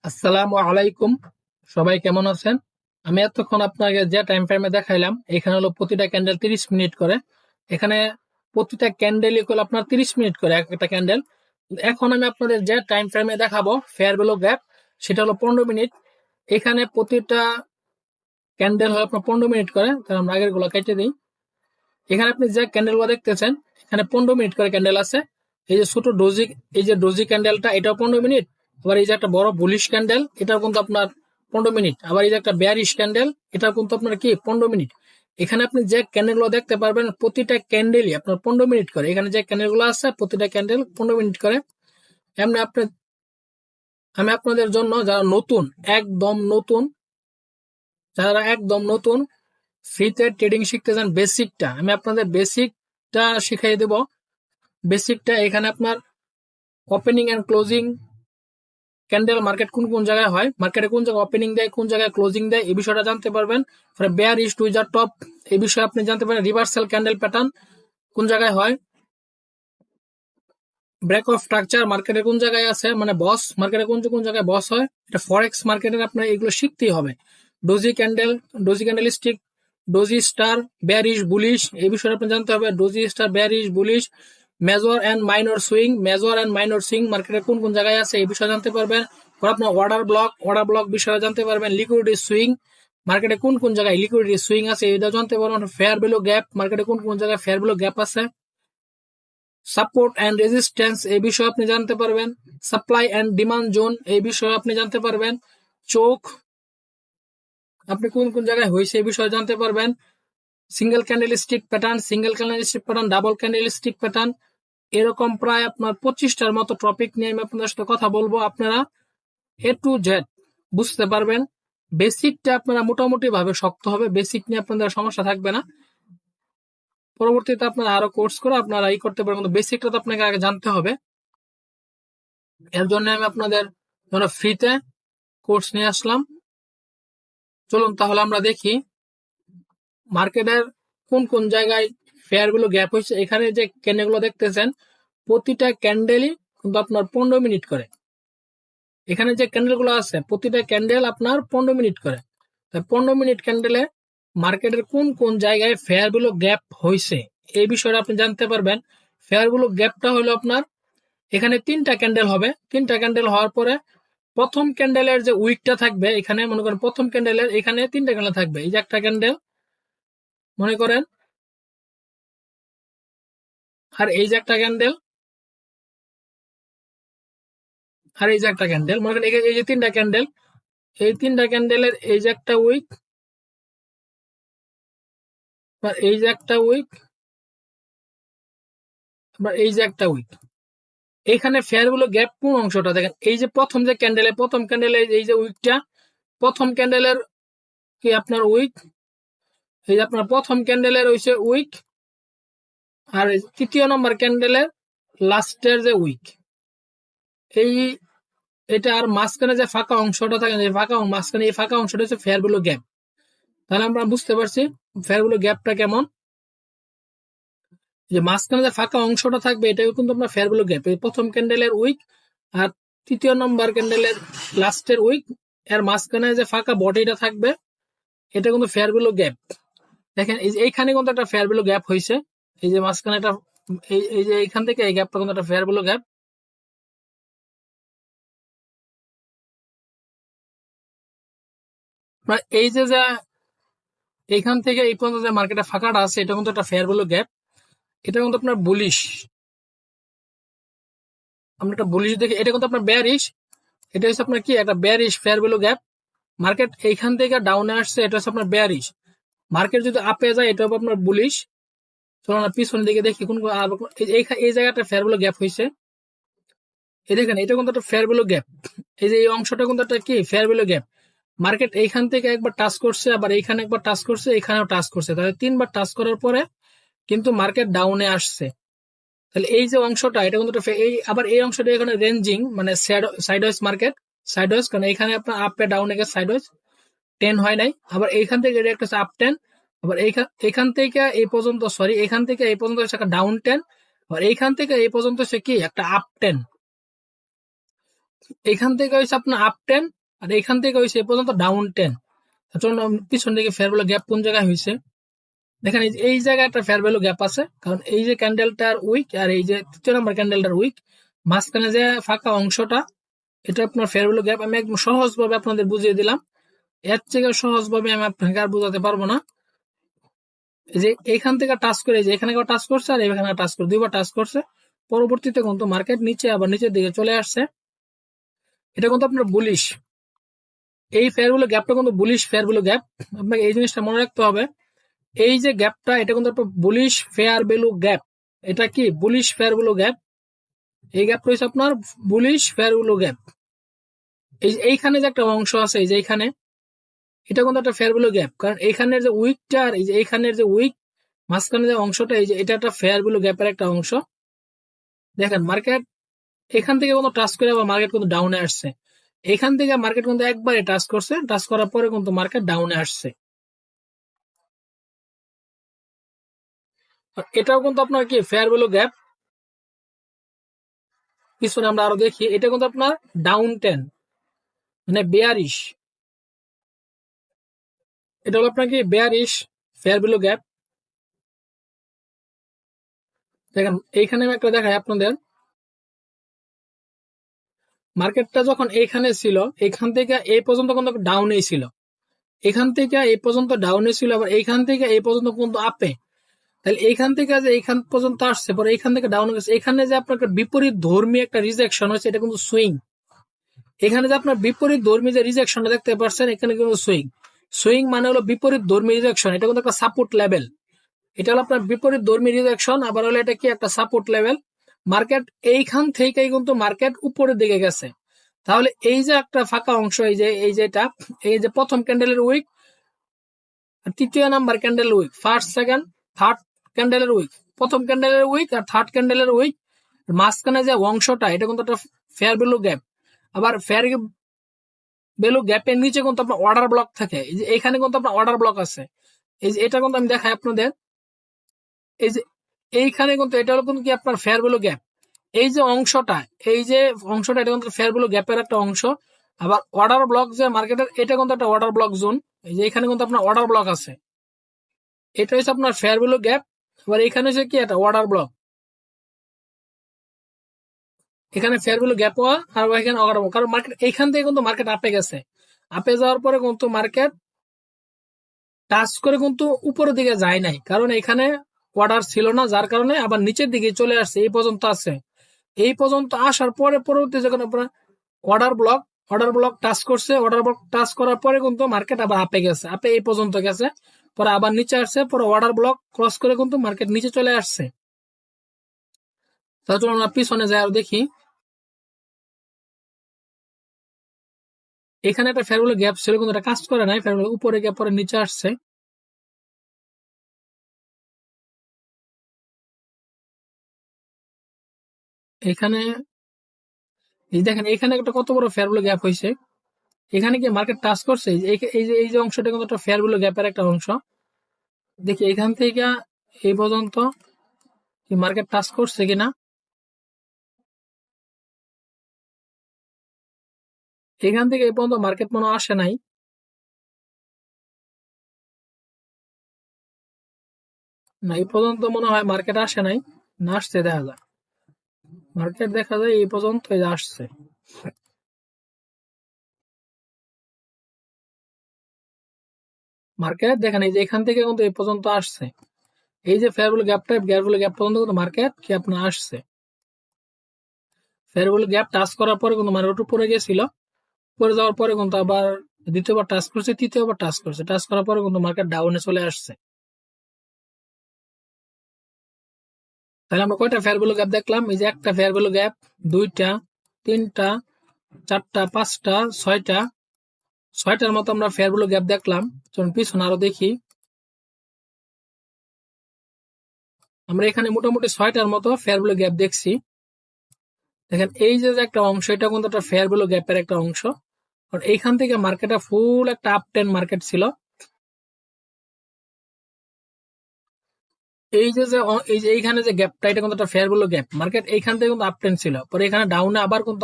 আসসালামু আলাইকুম। সবাই কেমন আছেন? আমি এতক্ষণ আপনাকে যে টাইম ফ্রেমে দেখাইলাম, এখানে হলো প্রতিটা ক্যান্ডেল 30 মিনিট করে। এখানে প্রতিটা ক্যান্ডেল হলো আপনার 30 মিনিট করে এক একটা ক্যান্ডেল। এখন আমি আপনাদের যে টাইম ফ্রেমে দেখাবো ফেয়ার ভ্যালু গ্যাপ, সেটা হলো 15 মিনিট। এখানে প্রতিটা ক্যান্ডেল হলো আপনার 15 মিনিট করে। তাহলে আমরা আগের গুলো কেটে দিই। এখানে আপনি যে ক্যান্ডেল গুলো দেখতেছেন, এখানে 15 মিনিট করে ক্যান্ডেল আছে। এই যে ছোট ডোজি, এই যে ডোজি ক্যান্ডেলটা, এটাও 15 মিনিট। আবার এই যে একটা বড় বুলিশ ক্যান্ডেল, এটাও কিন্তু আপনার 15 মিনিট। আবার এই যে একটা বেয়ারিশ ক্যান্ডেল, এটাও কিন্তু আপনার কি 15 মিনিট। এখানে আপনি যে ক্যান্ডেল গুলো দেখতে পারবেন, প্রতিটা ক্যান্ডেলই আপনার 15 মিনিট করে। এখানে যে ক্যান্ডেল গুলো আছে, প্রতিটা ক্যান্ডেল 15 মিনিট করে। এমনি আপনি, আমি আপনাদের জন্য যারা নতুন, একদম নতুন, যারা একদম নতুন ফ্রিতে ট্রেডিং শিখতে চান, বেসিকটা আমি আপনাদের বেসিকটা শিখিয়ে দেব। বেসিকটা এখানে আপনার opening and closing candle, market কোন কোন জায়গায় হয়, মার্কেটে কোন জায়গায় ওপেনিং দেয়, কোন জায়গায় ক্লোজিং দেয়, এই বিষয়টা জানতে পারবেন। বেয়ার ইস টুইজার টপ, এই বিষয়ে আপনি জানতে পারেন। রিভার্সাল ক্যান্ডেল প্যাটার্ন কোন জায়গায় হয়, ব্রেক অফ স্ট্রাকচার মার্কেটে কোন জায়গায় আছে, মানে বস মার্কেটে কোন কোন জায়গায় বস হয়, এটা ফরেক্স মার্কেটের আপনার এগুলো শিখতেই হবে। Doji candle, doji candle stick, doji star, bearish bullish, এই বিষয়ে আপনি জানতে হবে। Doji star, bearish bullish, major and minor swing, major and minor swing মার্কেটে কোন কোন জায়গায় আছে, এই বিষয়ে জানতে পারবেন। আপনার অর্ডার ব্লক বিষয়ে জানতে পারবেন। লিকুইডিটি সুইং মার্কেটে কোন কোন জায়গায় লিকুইডিটি সুইং আছে, এটা জানতে পারবেন। ফেয়ার ভ্যালু গ্যাপ মার্কেটে কোন কোন জায়গায় ফেয়ার ভ্যালু গ্যাপ আছে। সাপোর্ট অ্যান্ড রেজিস্ট্যান্স এই বিষয়ে আপনি জানতে পারবেন। সাপ্লাই অ্যান্ড ডিমান্ড জোন এই বিষয়ে আপনি জানতে পারবেন। চোখ আপনি কোন কোন জায়গায় হয়েছে এই বিষয়ে জানতে পারবেন। Single candle stick pattern, single candle stick pattern, double candle stick pattern, এরকম প্রায় আপনার 25টার মতো টপিক নিয়ে আমি আপনাদের সাথে কথা বলবো। আপনারা এ টু জেড বুঝতে পারবেন। বেসিকটা আপনারা মোটামুটি ভাবে শক্ত হবে, বেসিক নিয়ে আপনাদের সমস্যা থাকবে না। পরবর্তীতে আপনারা আরো কোর্স করে আপনারা করতে পারবেন, বেসিকটা তো আপনাকে আগে জানতে হবে। এর জন্য আমি আপনাদের জন্য ফ্রিতে কোর্স নিয়ে আসলাম। চলুন তাহলে আমরা দেখি মার্কেটের কোন কোন জায়গায় ফেয়ার গুলো গ্যাপ হয়েছে। এখানে যে ক্যান্ডেল গুলো দেখতেছেন, প্রতিটা ক্যান্ডেলই কিন্তু আপনার 15 মিনিট করে। এখানে যে ক্যান্ডেল গুলো আছে, প্রতিটা ক্যান্ডেল আপনার 15 মিনিট করে। 15 মিনিট ক্যান্ডেলে মার্কেটের কোন কোন জায়গায় ফেয়ার গুলো গ্যাপ হয়েছে, এই বিষয়ে আপনি জানতে পারবেন। ফেয়ার গুলো গ্যাপটা হলো আপনার, এখানে 3টা ক্যান্ডেল হবে। 3টা ক্যান্ডেল হওয়ার পরে প্রথম ক্যান্ডেলের যে উইকটা থাকবে, এখানে মনে করেন প্রথম ক্যান্ডেলের এখানে 3টা ক্যান্ডেল থাকবে। এই যে একটা ক্যান্ডেল মনে করেন, আর এই যে একটা ক্যান্ডেল, আর এই যে একটা ক্যান্ডেল মনে করেন। এই যে 3টা ক্যান্ডেল, এই 3টা ক্যান্ডেলের এই যে একটা উইক, বা এই যে একটা উইক, বা এই যে একটা উইক। এখানে ফেয়ার গুলো গ্যাপ কোন অংশটা দেখেন, এই যে প্রথম যে ক্যান্ডেলে, প্রথম ক্যান্ডেলের এই যে উইকটা, প্রথম ক্যান্ডেলের কি আপনার উইক, এই যে আপনার প্রথম ক্যান্ডেলের হইছে উইক, আর তৃতীয় নম্বর ক্যান্ডেলের লাস্টের যে উইক, এই এটা আর মাঝখানে যে ফাঁকা অংশটা থাকে, এই ফাঁকা মাঝখানে এই ফাঁকা অংশটা হচ্ছে ফেয়ার ভ্যালু গ্যাপ। তাহলে আমরা বুঝতে পারছি ফেয়ার ভ্যালু গ্যাপটা কেমন। যে মাঝখানে যে ফাঁকা অংশটা থাকবে, এটাও কিন্তু আমরা ফেয়ার ভ্যালু গ্যাপ, এই প্রথম ক্যান্ডেলের উইক আর তৃতীয় নম্বর ক্যান্ডেলের লাস্টের উইক, এর মাঝখানে যে ফাঁকা বডিটা থাকবে, এটা কিন্তু ফেয়ার ভ্যালু গ্যাপ। দেখেন এই যে এইখানে কিন্তু একটা ফেয়ার ভ্যালু গ্যাপ হয়েছে। এই যে মাঝখানে একটা, এই যে এইখান থেকে এই গ্যাপটা কিন্তু একটা ফেয়ার ভ্যালু গ্যাপ। এই যে যে এইখান থেকে এই পর্যন্ত যে মার্কেটে ফাঁকাটা আছে, এটা কিন্তু একটা ফেয়ার ভ্যালু গ্যাপ। এটা কিন্তু আপনার বুলিশ, আমরা একটা বুলিশ দেখি, এটা কিন্তু আপনার বেয়ারিশ। এটা হচ্ছে আপনার কি একটা bearish fair value gap. Market এইখান থেকে ডাউনে আসছে, এটা হচ্ছে আপনার বেয়ারিশ। মার্কেট যদি আপে যায়, এটা হবে আপনার বুলিশ। চলো না পিছনের দিকে দেখি কোন এই জায়গাটা ফেয়ার ভ্যালু গ্যাপ হয়েছে। এই দেখেন এটা কিন্তু একটা ফেয়ার ভ্যালু গ্যাপ। এই যে এই অংশটা কিন্তু একটা কি ফেয়ার ভ্যালু গ্যাপ। মার্কেট এইখান থেকে একবার টাচ করছে, আবার এইখানে একবার টাচ করছে, এখানেও টাচ করছে, তাহলে 3বার টাচ করার পরে কিন্তু মার্কেট ডাউনে আসছে। তাহলে এই যে অংশটা, এটা কিন্তু এই আবার এই অংশটা এখানে রেঞ্জিং, মানে সাইডওয়েজ মার্কেট, সাইডওয়েজ, কারণ এখানে আপনার আপে ডাউনে গেছে, সাইডওয়েজ টেন হয় নাই। আবার এইখান থেকে এটা একটা আপ টেন, আবার এখান থেকে এই পর্যন্ত, সরি এখান থেকে এই পর্যন্ত একটা ডাউন টেন, আবার এইখান থেকে এই পর্যন্ত সে কি একটা আপ টেন। এখান থেকে হয়েছে আপনার আপ 10, আর এখান থেকে হয়েছে এ পর্যন্ত ডাউন 10। চলুন পিছন দিকে ফেয়ার ভ্যালু গ্যাপ কোন জায়গায় হয়েছে দেখেন, এই জায়গায় একটা ফেয়ার ভ্যালু গ্যাপ আছে, কারণ এই যে ক্যান্ডেলটার উইক আর এই যে তৃতীয় নম্বর ক্যান্ডেলটার উইক, মাঝখানে যে ফাঁকা অংশটা, এটা আপনার ফেয়ার ভ্যালু গ্যাপ। আমি একদম সহজভাবে আপনাদের বুঝিয়ে দিলাম, এর থেকে সহজভাবে আমি আপনাকে আর বোঝাতে পারবো না। এই যে এখান থেকে টাচ করে, যে এখানে টাচ করছে আর এখানে টাচ করে, দুইবার টাচ করছে, পরবর্তীতে কিন্তু মার্কেট নিচে আবার নিচের দিকে চলে আসছে। এটা কিন্তু আপনার বুলিশ, এই ফেয়ার ভ্যালু গ্যাপটা কিন্তু বুলিশ ফেয়ার ভ্যালু গ্যাপ। আপনাকে এই জিনিসটা মনে রাখতে হবে, এই যে গ্যাপটা, এটা কিন্তু আপনার বুলিশ ফেয়ার ভ্যালু গ্যাপ। এটা কি বুলিশ ফেয়ার ভ্যালু গ্যাপ, এই গ্যাপ রয়েছে আপনার বুলিশ ফেয়ার ভ্যালু গ্যাপ। এইখানে যে একটা অংশ আছে, এই যে এইখানে, এটা কিন্তু একটা ফেয়ার ভ্যালু গ্যাপ, কারণ এইখানের যে উইকটা আর এই যে এইখানের যে উইক, মাঝখানে যে অংশটা, এই যে এটা একটা ফেয়ার ভ্যালু গ্যাপের একটা অংশ। দেখেন মার্কেট এখান থেকে কোনো টাচ করে আবার মার্কেট কিন্তু ডাউনে আসছে, এখান থেকে মার্কেট কিন্তু একবারে টাচ করছে, টাচ করার পরে কিন্তু মার্কেট ডাউনে আসছে। এটাও কিন্তু আপনার কি ফেয়ার ভ্যালু গ্যাপ। পিছনে আমরা আরো দেখি, এটা কিন্তু আপনার ডাউন 10, মানে বেয়ারিশ। এটা হলো আপনার কি বেয়ারিশ ফেয়ার ভ্যালু গ্যাপ। দেখেন এইখানে আমি একটা দেখাই আপনাদের, মার্কেটটা যখন এইখানে ছিল, এখান থেকে এই পর্যন্ত কিন্তু ডাউনে ছিল, এখান থেকে এই পর্যন্ত ডাউনে ছিল, আবার এইখান থেকে এই পর্যন্ত কিন্তু আপে। তাহলে এইখান থেকে যে এইখান পর্যন্ত আসছে, পরে এইখান থেকে ডাউনে গেছে, এখানে যে আপনার একটা বিপরীত ধর্মী একটা রিজেকশন হয়েছে, এটা কিন্তু সুইং। এখানে যে আপনার বিপরীত ধর্মী যে রিজেকশনটা দেখতে পাচ্ছেন, এখানে কিন্তু সুইং। সুইং মানে হলো বিপরীত ধর্মী রিজেকশন, এটা কিন্তু একটা সাপোর্ট লেভেল। এটা হলো আপনার বিপরীত ধর্মী রিজেকশন, আবার হলো এটা কি একটা সাপোর্ট লেভেল। মার্কেট এইখান থেকেই কিন্তু মার্কেট উপরের দিকে গেছে। তাহলে এই যে একটা ফাঁকা অংশ, এই যে এটা, এই যে প্রথম ক্যান্ডেলের উইক, তৃতীয় number candle wick, first second third ক্যান্ডেলের উইক, প্রথম ক্যান্ডেলের উইক আর থার্ড ক্যান্ডেলের উইক, মাঝখানে যে অংশটা, এটা কিন্তু একটা ফেয়ার ভ্যালু গ্যাপ। আবার ফেয়ার ভ্যালু গ্যাপের নিচে কিন্তু আপনার অর্ডার ব্লক থাকে, এই যে এখানে কিন্তু আপনার অর্ডার ব্লক আছে। এই যে এটা কিন্তু আমি দেখাই আপনাদের, এই যে এইখানে কিন্তু এটা হলো কিন্তু কি আপনার ফেয়ার ভ্যালু গ্যাপ। এই যে অংশটা, এই যে অংশটা, এটা কিন্তু ফেয়ার ভ্যালু গ্যাপের একটা অংশ। আবার অর্ডার ব্লক যে মার্কেটের, এটা কিন্তু একটা অর্ডার ব্লক জোন, এই যে এখানে কিন্তু আপনার অর্ডার ব্লক আছে, এটা হচ্ছে আপনার ফেয়ার ভ্যালু গ্যাপ। এবার এখানে হচ্ছে কি একটা অর্ডার ব্লক, এখানে ফেয়ার ভ্যালু গ্যাপ হওয়া, আর এখানে অর্ডার ব্লক, কারণ মার্কেট এইখান থেকে কিন্তু মার্কেট আপে গেছে, আপে যাওয়ার পরে কিন্তু মার্কেট টাচ করে কিন্তু উপরের দিকে যায় নাই, কারণ এখানে অর্ডার ছিল না, যার কারণে আবার নিচের দিকে চলে আসছে, এই পর্যন্ত আছে। এই পর্যন্ত আসার পরে পরবর্তী যখন আপনার order block, order block touch করছে, অর্ডার ব্লক টাচ করার পরে কিন্তু মার্কেট আবার আপে গেছে, আপে এই পর্যন্ত গেছে, পরে আবার নিচে আসছে, পরে অর্ডার ব্লক ক্রস করে কিন্তু মার্কেট নিচে চলে আসছে। তাহলে চলুন আমরা পিছনে যাই আর দেখি, এখানে একটা ফেয়ার ভ্যালু গ্যাপ ছিল কিন্তু এটা কাজ করে নাই, ফেয়ার ভ্যালু উপরে গিয়ে পরে নিচে আসছে। এখানে এই দেখেন, এখানে একটা কত বড় ফেয়ার ভ্যালু গ্যাপ হয়েছে, এখানে কি মার্কেট টাচ করছে, এই যে অংশটা কিন্তু একটা ফেয়ার ভ্যালু গ্যাপের একটা অংশ। দেখি এখান থেকে এই পর্যন্ত কি মার্কেট টাচ করছে কিনা। এখান থেকে এই পর্যন্ত মার্কেট মনে হয় আসে নাই, না এই পর্যন্ত মনে হয় মার্কেট আসে নাই, না আসছে দেখা যায়, মার্কেট দেখা যায় এই পর্যন্ত এই যে আসছে। মার্কেট দেখেন এই যে এখান থেকে কিন্তু এই পর্যন্ত আসছে, এই যে ফেয়ার ভ্যালু গ্যাপটা, ফেয়ার ভ্যালু গ্যাপ পর্যন্ত কিন্তু মার্কেট কি আপনার আসছে। ফেয়ার ভ্যালু গ্যাপ টাচ করার পরে কিন্তু মার্কেট উপরে গেছিল, পরে যাওয়ার পরে কিন্তু আবার দ্বিতীয়বার টাচ করছে, তৃতীয়বার টাচ করছে, টাচ করার পরে কিন্তু মার্কেট ডাউনে চলে আসছে। তাহলে আমরা কয়টা ফেয়ার ভ্যালু গ্যাপ দেখলাম, এই যে একটা ফেয়ার ভ্যালু গ্যাপ, দুইটা, তিনটা, চারটা, পাঁচটা, ছয়টা, ছয়টার মতো আমরা ফেয়ার ভ্যালু গ্যাপ দেখলাম। চলুন পিছনে আরো দেখি, আমরা এখানে মোটামুটি ছয়টার মতো ফেয়ার ভ্যালু গ্যাপ দেখছি। দেখেন এই যে একটা অংশ, এটা কিন্তু একটা ফেয়ার ভ্যালু গ্যাপের একটা অংশ, কারণ এইখান থেকে মার্কেটটা ফুল একটা আপ টেন মার্কেট ছিল। এই যে এইখানে যে গ্যাপটা, এটা কিন্তু একটা ফেয়ার ভ্যালু গ্যাপ, মার্কেট এইখান থেকে কিন্তু আপ টেন ছিল, পরে এখানে ডাউনে আবার কিন্তু